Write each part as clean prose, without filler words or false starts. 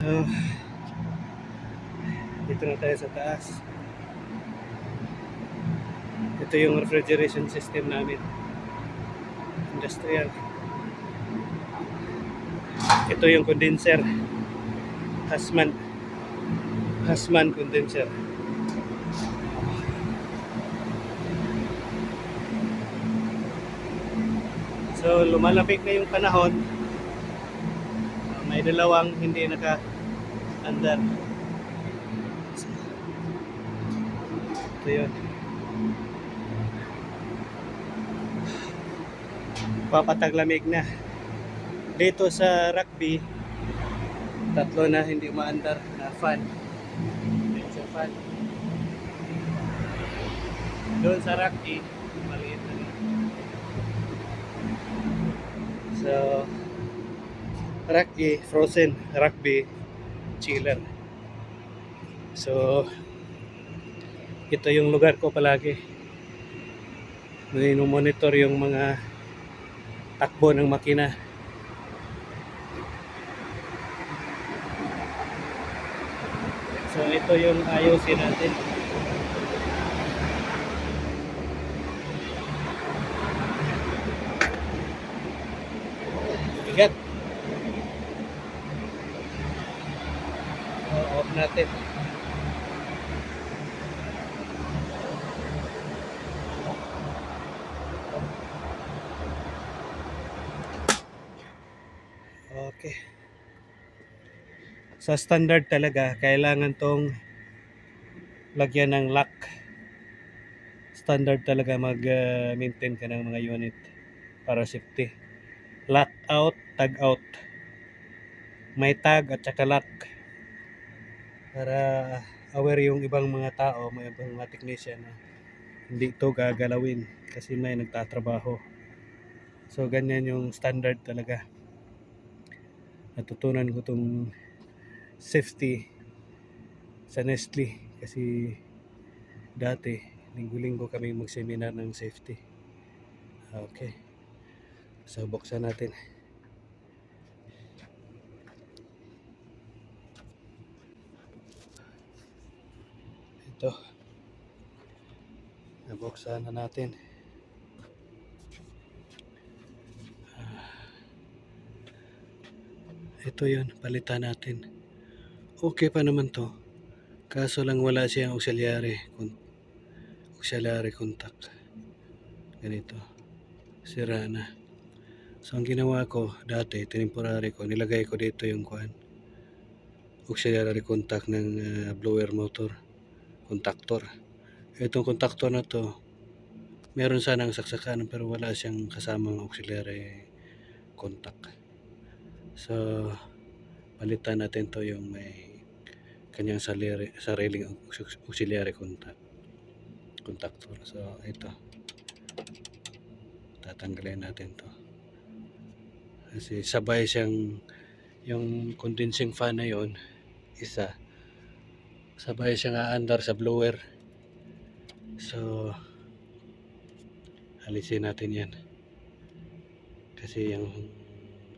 So, dito na tayo sa taas. Ito yung refrigeration system namin. Industrial. Ito yung condenser. Hasman. Hasman condenser. So, lumalapit na yung panahon. May dalawang hindi naka-andar. Ito yun. Papataglamig na. Dito sa rugby, tatlo na hindi umaandar na fan. Sa fan. Doon sa rugby, maliit na rin. So, rugby, frozen, rugby, chiller. So, ito yung lugar ko palagi. Monitor yung mga takbo ng makina. So, ito yung ayusin natin. Bigat. Off natin. Okay. Sa standard talaga, kailangan tong lagyan ng lock. Standard talaga mag-maintain ka ng mga unit para safety. Lock out, tag out. May tag at saka lock. Para aware yung ibang mga tao, may ibang mga technician na hindi ito gagalawin kasi may nagtatrabaho. So ganyan yung standard talaga. Natutunan ko itong safety sa Nestle kasi dati linggo-linggo kami mag-seminar ng safety. Okay. So buksan natin. Ito. Nabuksan na natin. Ito yun, palitan natin. Okay pa naman to. Kaso lang wala siyang auxiliary contact. Ganito. Sira na. So ang ginawa ko dati, temporary ko, nilagay ko dito yung auxiliary contact ng blower motor. Contactor. Itong contactor na to, meron sanang saksakan pero wala siyang kasamang auxiliary contact. So, palitan natin to yung may kanyang sariling auxiliary contactor. So, ito. Tatanggalin natin to. Kasi sabay siyang yung condensing fan na yon isa. Sabay siyang aandar sa blower. So, alisin natin yan. Kasi yung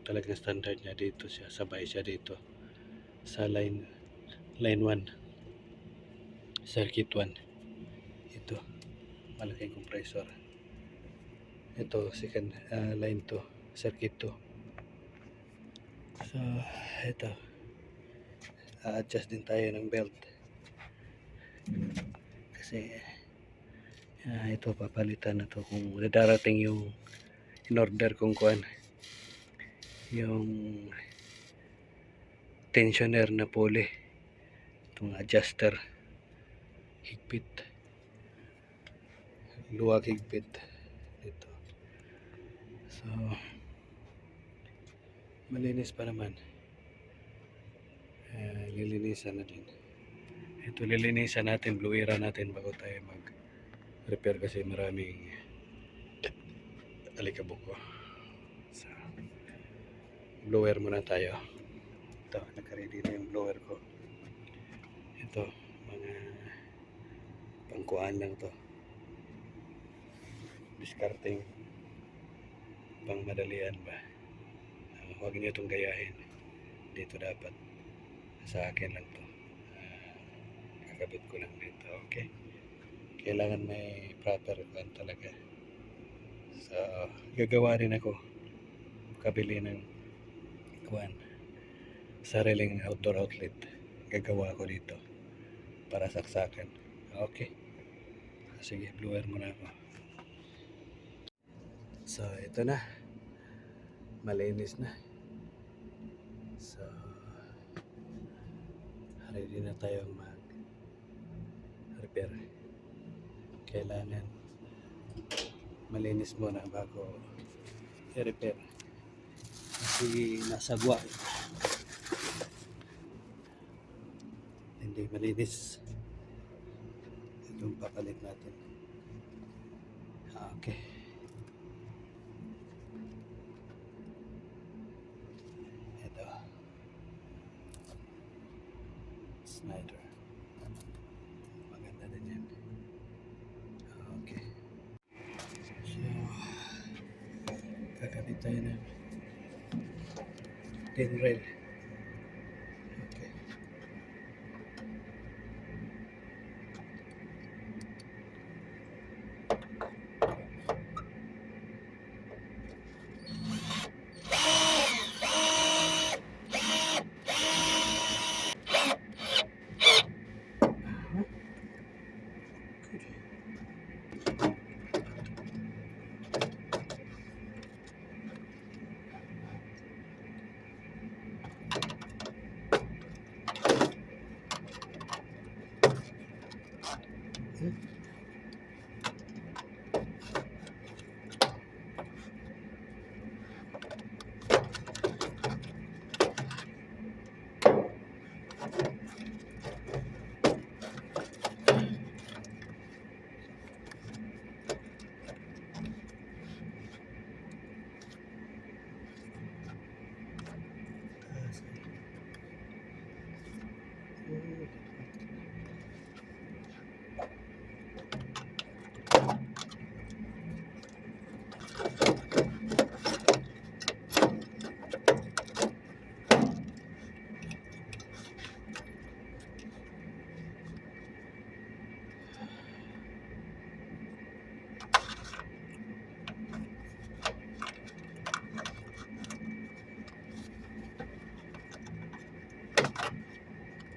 talagang standard niya dito siya. Sabay siya dito sa line 1. Circuit 1. Ito. Malaking compressor. Ito second line 2. Circuit 2. So, ito. A-adjust din tayo ng belt. Kasi ito papalitan na to kung darating yung in order kung kuan yung tensioner na pulley, itong adjuster higpit, luwag higpit ito. So malinis pa naman, lilinisan natin ito, lilinisan natin, bluera natin bago tayo mag repair kasi maraming alikabok ko. So, blower muna tayo. Ito, nakaready na yung blower ko. Ito, mga pangkuhan lang to, discarding, pang madalian ba. Huwag niyo itong gayahin. Dito dapat sa akin lang to. Kakabit ko lang dito. Okay. Kailangan may proper fan talaga. So, gagawa rin ako. Kabili ng kuan. Sariling outdoor outlet. Gagawa ko dito. Para saksakan. Okay. Sige, blower muna ako. So, ito na. Malinis na. So, ready na tayong mag-repair. Kailangan malinis muna bago i-repair. Kasi nasagwa. Hindi malinis. Itong papalit natin. Okay. Ito. Snyder. Maganda din yan. Okay. So, kakabit tayo ng tin rail. Okay.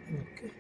Okay.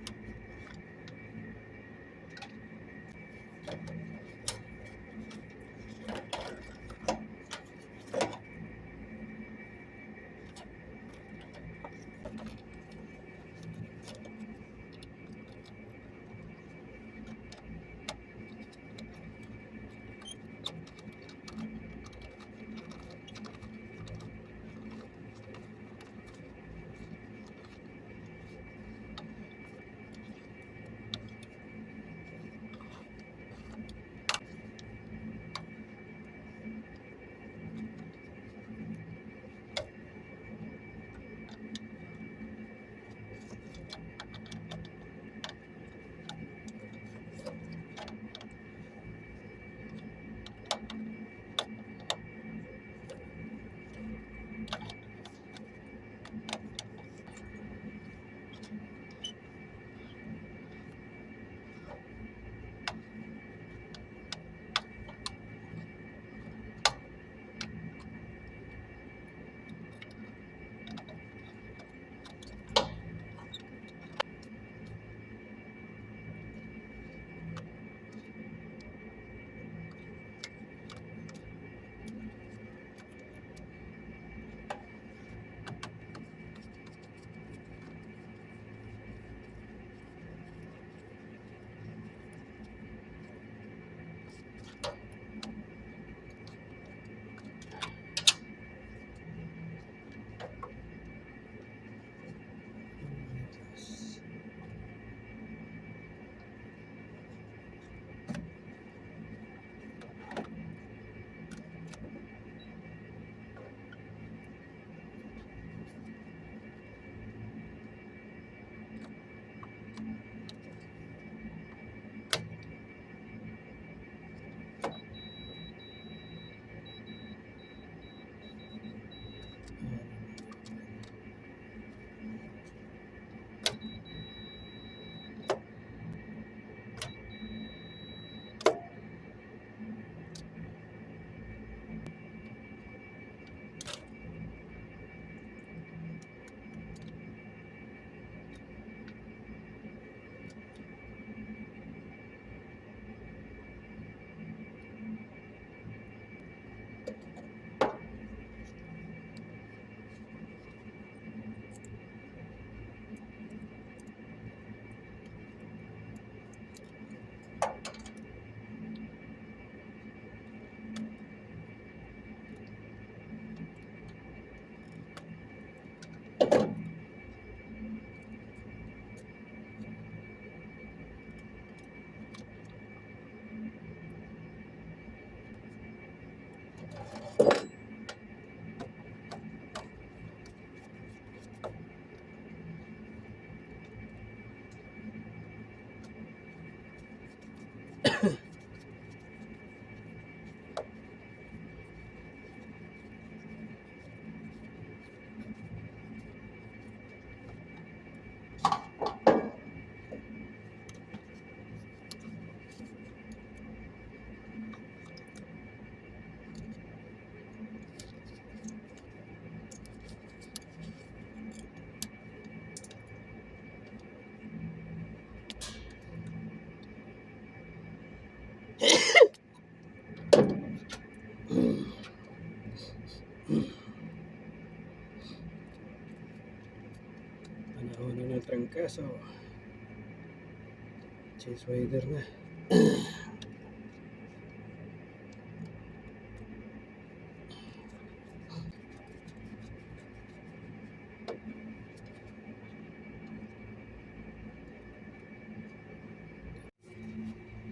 Kaso, change weather na.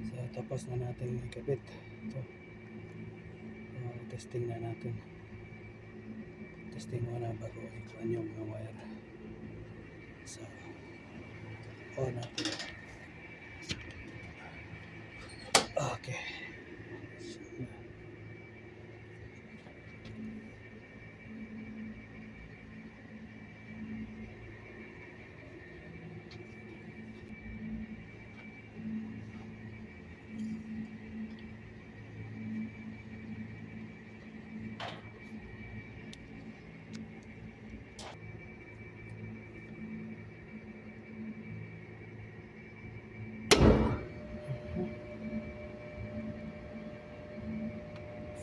So, tapos na natin ikabit. Ito. Testing na natin. Testing muna bago ikuan yung mga wire. So, on natin. Okay.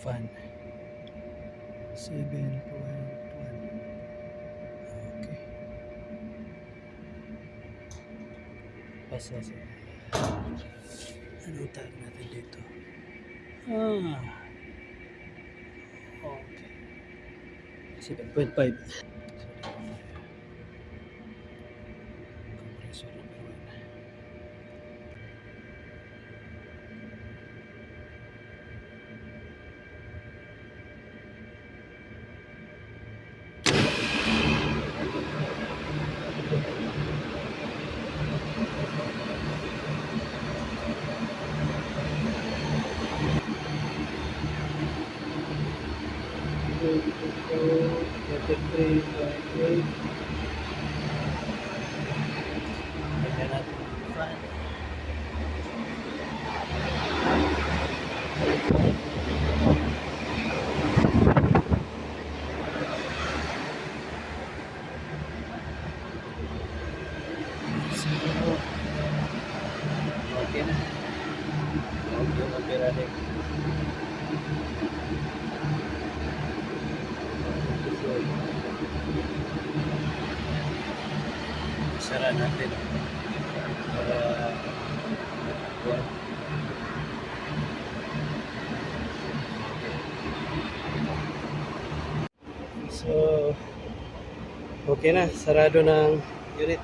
Fan 7.1. Okay. Pasa sa ano tag natin dito? Okay. 7.5. Compressor number 1. Okay na. Okay na pera rin. Sara natin para so okay na, sarado ng unit.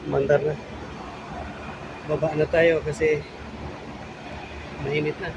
Mandar na. Baba na tayo kasi mainit na.